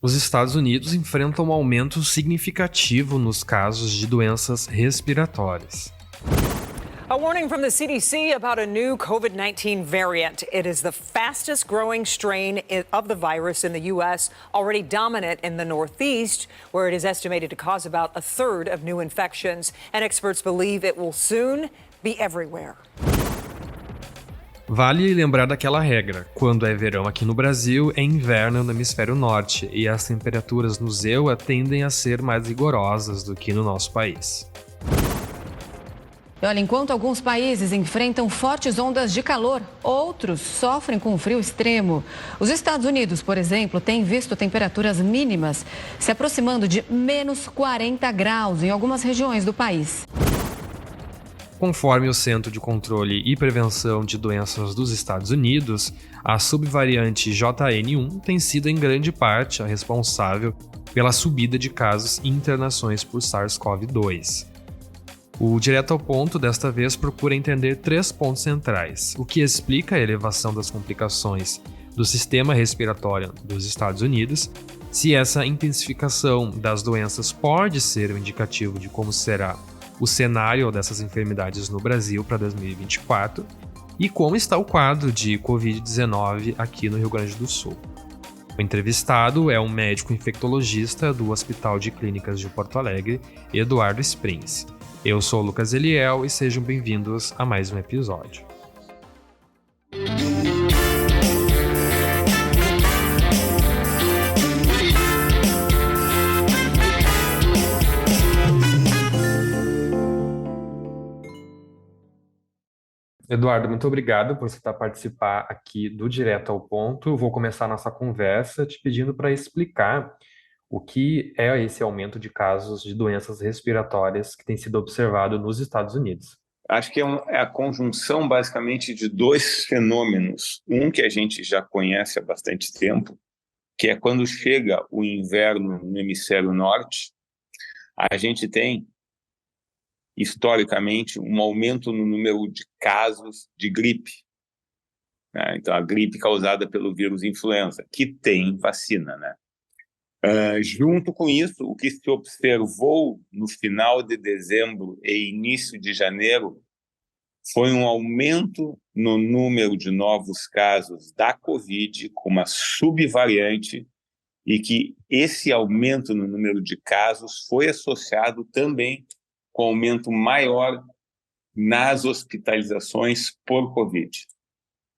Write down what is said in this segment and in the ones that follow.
Os Estados Unidos enfrentam um aumento significativo nos casos de doenças respiratórias. A warning from the CDC about a new COVID-19 variant. It is the fastest growing strain of the virus in the U.S., already dominant in the Northeast, where it is estimated to cause about a third of new infections. And experts believe it will soon be everywhere. Vale lembrar daquela regra: quando é verão aqui no Brasil, é inverno no hemisfério norte, e as temperaturas no ZEUA tendem a ser mais rigorosas do que no nosso país. E olha, enquanto alguns países enfrentam fortes ondas de calor, outros sofrem com frio extremo. Os Estados Unidos, por exemplo, têm visto temperaturas mínimas se aproximando de menos 40 graus em algumas regiões do país. Conforme o Centro de Controle e Prevenção de Doenças dos Estados Unidos, a subvariante JN1 tem sido em grande parte a responsável pela subida de casos e internações por SARS-CoV-2. O Direto ao Ponto, desta vez, procura entender 3 pontos centrais: o que explica a elevação das complicações do sistema respiratório dos Estados Unidos, se essa intensificação das doenças pode ser um indicativo de como será o cenário dessas enfermidades no Brasil para 2024 e como está o quadro de Covid-19 aqui no Rio Grande do Sul. O entrevistado é um médico infectologista do Hospital de Clínicas de Porto Alegre, Eduardo Springs. Eu sou o Lucas Eliel e sejam bem-vindos a mais um episódio. Eduardo, muito obrigado por aceitar participar aqui do Direto ao Ponto. Eu vou começar a nossa conversa te pedindo para explicar o que é esse aumento de casos de doenças respiratórias que tem sido observado nos Estados Unidos. Acho que é a conjunção, basicamente, de 2 fenômenos. Um que a gente já conhece há bastante tempo, que é quando chega o inverno no hemisfério norte, a gente tem, historicamente, um aumento no número de casos de gripe, né? Então, a gripe causada pelo vírus influenza, que tem vacina, né? Junto com isso, o que se observou no final de dezembro e início de janeiro foi um aumento no número de novos casos da Covid com uma subvariante e que esse aumento no número de casos foi associado também com aumento maior nas hospitalizações por Covid.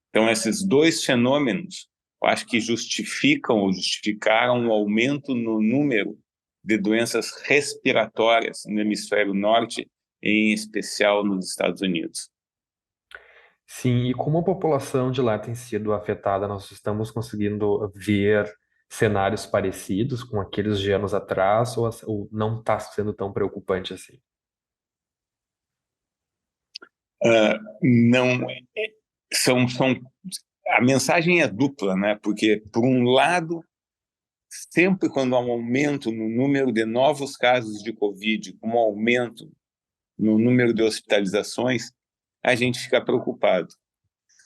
Então, esses 2 fenômenos eu acho que justificaram o aumento no número de doenças respiratórias no hemisfério norte, em especial nos Estados Unidos. Sim, e como a população de lá tem sido afetada, nós estamos conseguindo ver cenários parecidos com aqueles de anos atrás ou não está sendo tão preocupante assim? Não, a mensagem é dupla, né? Porque, por um lado, sempre quando há um aumento no número de novos casos de Covid, um aumento no número de hospitalizações, a gente fica preocupado.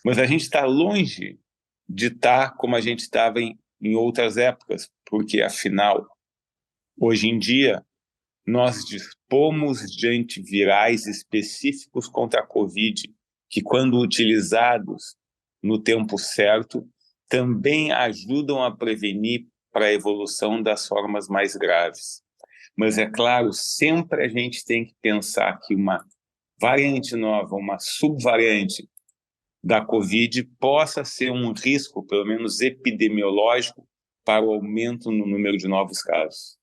Mas a gente está longe de estar como a gente estava em outras épocas, porque, afinal, hoje em dia, nós dispomos de antivirais específicos contra a Covid, que, quando utilizados no tempo certo, também ajudam a prevenir para a evolução das formas mais graves. Mas, é claro, sempre a gente tem que pensar que uma variante nova, uma subvariante da Covid possa ser um risco, pelo menos epidemiológico, para o aumento no número de novos casos.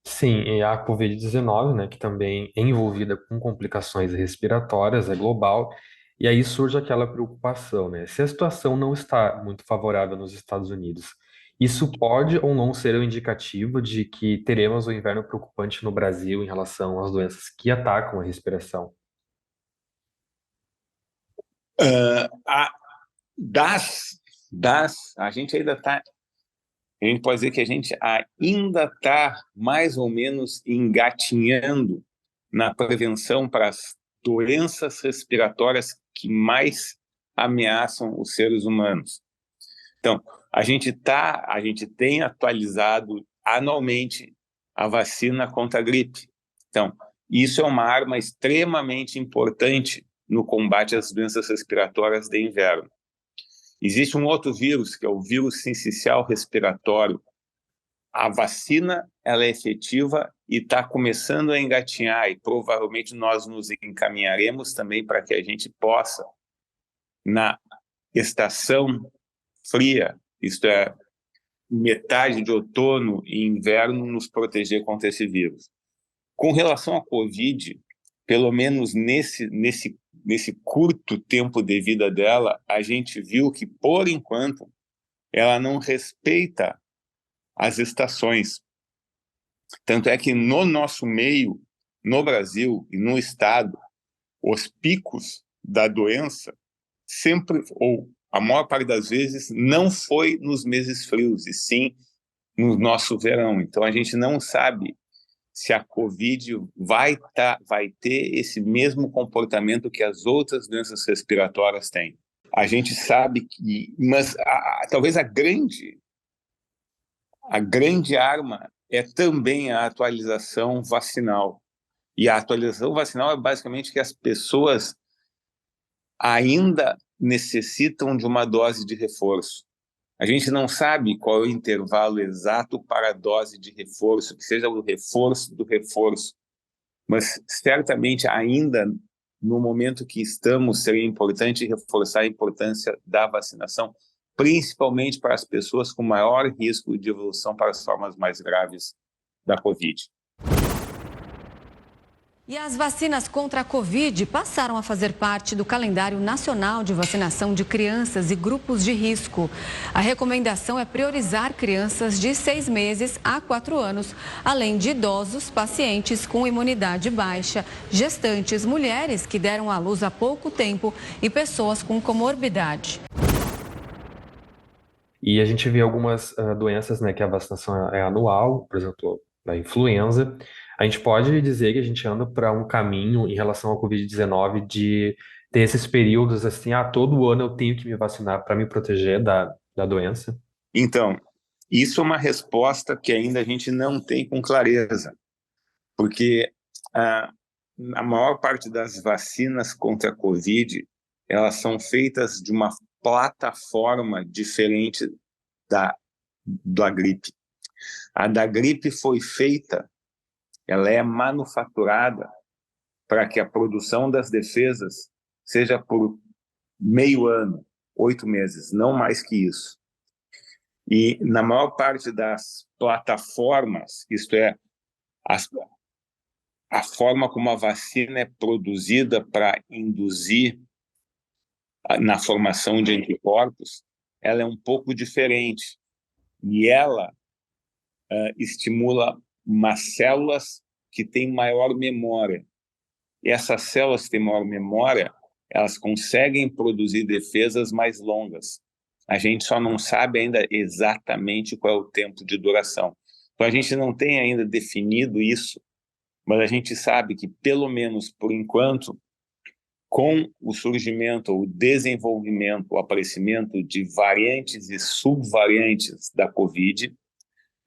Sim, e a Covid-19, né, que também é envolvida com complicações respiratórias, é global, e aí surge aquela preocupação, né? Se a situação não está muito favorável nos Estados Unidos, isso pode ou não ser um indicativo de que teremos um inverno preocupante no Brasil em relação às doenças que atacam a respiração? A gente ainda está... A gente pode dizer que a gente ainda está mais ou menos engatinhando na prevenção para as doenças respiratórias que mais ameaçam os seres humanos. Então, a gente tem atualizado anualmente a vacina contra a gripe. Então, isso é uma arma extremamente importante no combate às doenças respiratórias de inverno. Existe um outro vírus, que é o vírus sincicial respiratório. A vacina, ela é efetiva e está começando a engatinhar, e provavelmente nós nos encaminharemos também para que a gente possa, na estação fria, isto é, metade de outono e inverno, nos proteger contra esse vírus. Com relação à Covid, pelo menos nesse curto tempo de vida dela, a gente viu que, por enquanto, ela não respeita as estações. Tanto é que no nosso meio, no Brasil e no estado, os picos da doença sempre, ou a maior parte das vezes, não foi nos meses frios, e sim no nosso verão. Então, a gente não sabe se a Covid vai ter esse mesmo comportamento que as outras doenças respiratórias têm. A gente sabe que... Mas talvez a grande arma é também a atualização vacinal. E a atualização vacinal é basicamente que as pessoas ainda necessitam de uma dose de reforço. A gente não sabe qual é o intervalo exato para a dose de reforço, que seja o reforço do reforço, mas certamente ainda no momento que estamos, seria importante reforçar a importância da vacinação, principalmente para as pessoas com maior risco de evolução para as formas mais graves da Covid. E as vacinas contra a Covid passaram a fazer parte do calendário nacional de vacinação de crianças e grupos de risco. A recomendação é priorizar crianças de 6 meses a 4 anos, além de idosos, pacientes com imunidade baixa, gestantes, mulheres que deram à luz há pouco tempo e pessoas com comorbidade. E a gente vê algumas doenças, né, que a vacinação é anual, por exemplo, da influenza. A gente pode dizer que a gente anda para um caminho em relação ao Covid-19 de ter esses períodos assim, todo ano eu tenho que me vacinar para me proteger da doença? Então, isso é uma resposta que ainda a gente não tem com clareza, porque a maior parte das vacinas contra a Covid, elas são feitas de uma plataforma diferente da gripe. A da gripe foi feita, ela é manufaturada para que a produção das defesas seja por meio ano, 8 meses, não mais que isso. E na maior parte das plataformas, isto é, a forma como a vacina é produzida para induzir na formação de anticorpos, ela é um pouco diferente. E ela estimula umas células que têm maior memória. E essas células que têm maior memória, elas conseguem produzir defesas mais longas. A gente só não sabe ainda exatamente qual é o tempo de duração. Então, a gente não tem ainda definido isso, mas a gente sabe que, pelo menos por enquanto, com o surgimento, o desenvolvimento, o aparecimento de variantes e subvariantes da Covid,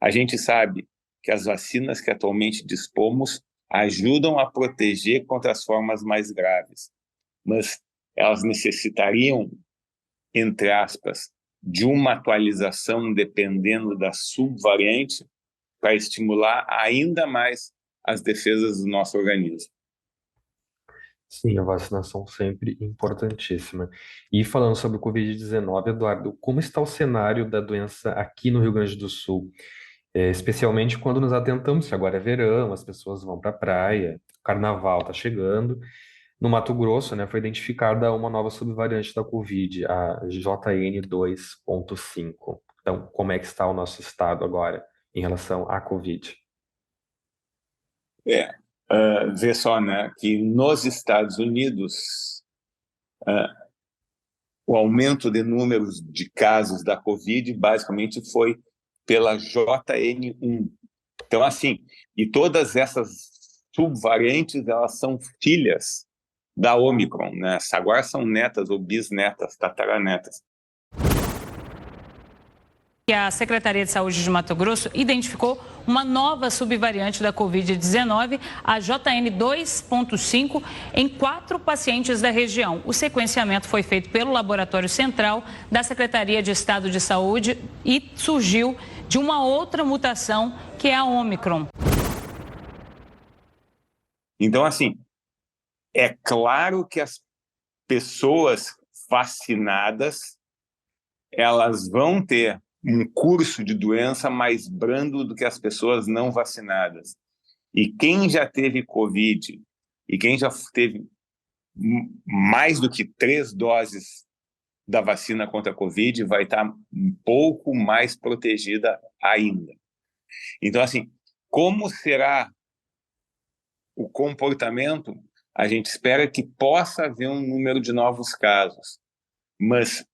a gente sabe que as vacinas que atualmente dispomos ajudam a proteger contra as formas mais graves, mas elas necessitariam, entre aspas, de uma atualização dependendo da subvariante para estimular ainda mais as defesas do nosso organismo. Sim, a vacinação sempre importantíssima. E falando sobre o Covid-19, Eduardo, como está o cenário da doença aqui no Rio Grande do Sul? Especialmente quando nos atentamos que agora é verão, as pessoas vão para a praia, o carnaval está chegando. No Mato Grosso, né, foi identificada uma nova subvariante da Covid, a JN2.5. Então, como é que está o nosso estado agora em relação à Covid? Vê só, né, que nos Estados Unidos o aumento de números de casos da Covid basicamente foi pela JN1. Então, assim, e todas essas subvariantes, elas são filhas da Omicron, né? Agora são netas ou bisnetas, tataranetas. que a Secretaria de Saúde de Mato Grosso identificou uma nova subvariante da Covid-19, a JN2.5, em 4 pacientes da região. O sequenciamento foi feito pelo Laboratório Central da Secretaria de Estado de Saúde e surgiu de uma outra mutação, que é a Ômicron. Então, assim, é claro que as pessoas vacinadas, elas vão ter um curso de doença mais brando do que as pessoas não vacinadas. E quem já teve Covid e quem já teve mais do que 3 doses da vacina contra a Covid vai estar um pouco mais protegida ainda. Então, assim, como será o comportamento? A gente espera que possa haver um número de novos casos, mas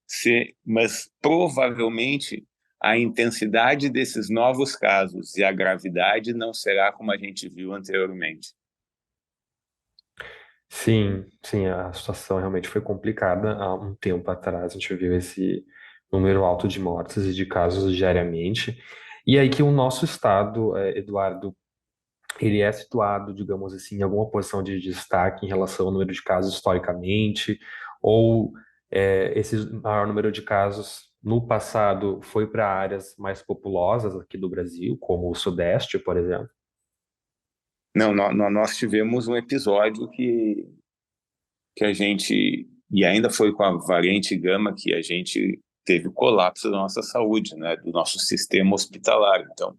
provavelmente a intensidade desses novos casos e a gravidade não será como a gente viu anteriormente. Sim, sim, a situação realmente foi complicada. Há um tempo atrás a gente viu esse número alto de mortes e de casos diariamente. E aí que o nosso estado, Eduardo, ele é situado, digamos assim, em alguma posição de destaque em relação ao número de casos historicamente, ou esse maior número de casos no passado foi para áreas mais populosas aqui do Brasil, como o Sudeste, por exemplo? Não, nós tivemos um episódio que a gente, e ainda foi com a variante Gama, que a gente teve o colapso da nossa saúde, né, do nosso sistema hospitalar. Então,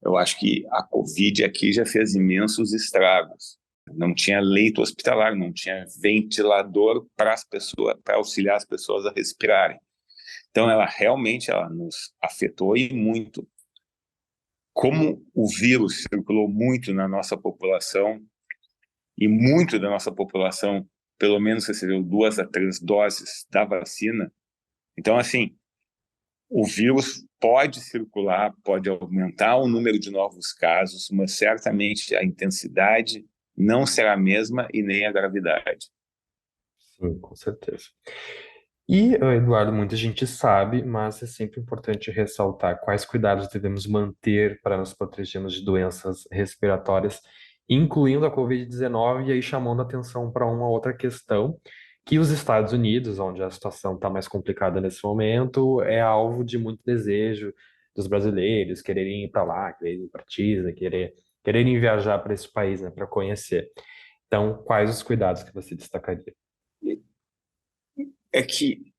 eu acho que a Covid aqui já fez imensos estragos. Não tinha leito hospitalar, não tinha ventilador para as pessoas, para auxiliar as pessoas a respirarem. Então, ela realmente nos afetou e muito. Como o vírus circulou muito na nossa população, e muito da nossa população, pelo menos, recebeu 2 a 3 doses da vacina, então, assim, o vírus pode circular, pode aumentar o número de novos casos, mas certamente a intensidade não será a mesma e nem a gravidade. Sim, com certeza. E, Eduardo, muita gente sabe, mas é sempre importante ressaltar quais cuidados devemos manter para nos protegermos de doenças respiratórias, incluindo a Covid-19, e aí chamando atenção para uma outra questão, que os Estados Unidos, onde a situação está mais complicada nesse momento, é alvo de muito desejo dos brasileiros, quererem ir para lá, quererem ir para Disney, quererem viajar para esse país, né, para conhecer. Então, quais os cuidados que você destacaria? É que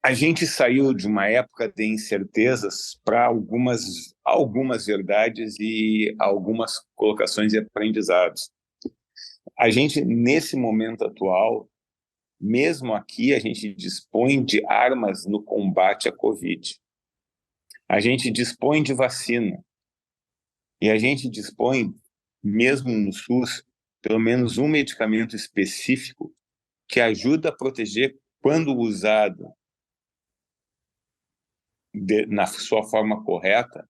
a gente saiu de uma época de incertezas para algumas verdades e algumas colocações e aprendizados. A gente, nesse momento atual, mesmo aqui, a gente dispõe de armas no combate à Covid. A gente dispõe de vacina. E a gente dispõe, mesmo no SUS, pelo menos um medicamento específico que ajuda a proteger, quando usado na sua forma correta,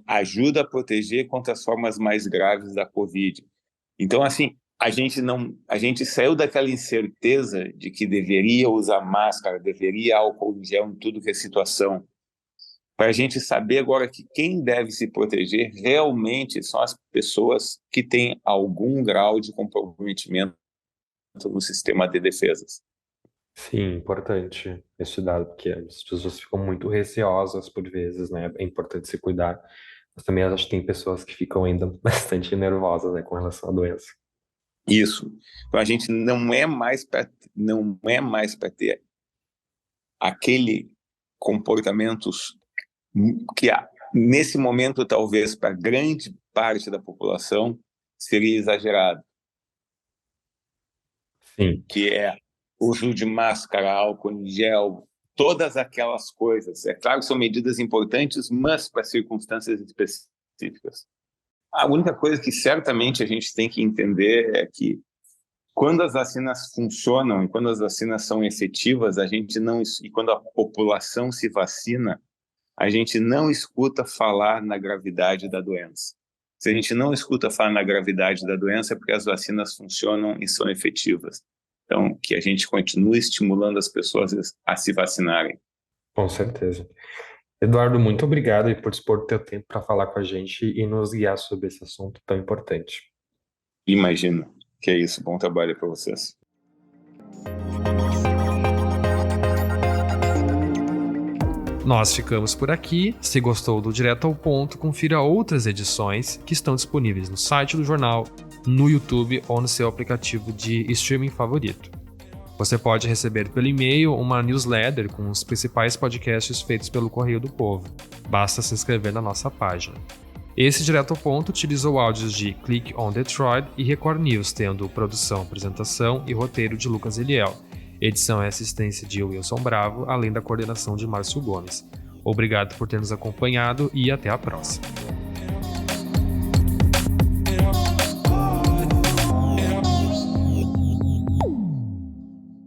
ajuda a proteger contra as formas mais graves da Covid. Então, assim, a gente saiu daquela incerteza de que deveria usar máscara, deveria álcool em gel em tudo que é situação, para a gente saber agora que quem deve se proteger realmente são as pessoas que têm algum grau de comprometimento no sistema de defesas. Sim, importante esse dado, porque as pessoas ficam muito receosas por vezes, né? É importante se cuidar, mas também acho que tem pessoas que ficam ainda bastante nervosas, né, com relação à doença. Isso. Então a gente não é mais para ter aquele comportamentos que nesse momento talvez para grande parte da população seria exagerado. Sim. Que é uso de máscara, álcool em gel, todas aquelas coisas. É claro que são medidas importantes, mas para circunstâncias específicas. A única coisa que certamente a gente tem que entender é que quando as vacinas funcionam e quando as vacinas são efetivas, e quando a população se vacina, a gente não escuta falar na gravidade da doença. Se a gente não escuta falar na gravidade da doença é porque as vacinas funcionam e são efetivas. Então, que a gente continue estimulando as pessoas a se vacinarem. Com certeza. Eduardo, muito obrigado e por dispor do teu tempo para falar com a gente e nos guiar sobre esse assunto tão importante. Imagino. Que é isso. Bom trabalho para vocês. Nós ficamos por aqui. Se gostou do Direto ao Ponto, confira outras edições que estão disponíveis no site do jornal, no YouTube ou no seu aplicativo de streaming favorito. Você pode receber pelo e-mail uma newsletter com os principais podcasts feitos pelo Correio do Povo. Basta se inscrever na nossa página. Esse Direto ao Ponto utilizou áudios de Click on Detroit e Record News, tendo produção, apresentação e roteiro de Lucas Eliel. Edição e assistência de Wilson Bravo, além da coordenação de Márcio Gomes. Obrigado por ter nos acompanhado e até a próxima.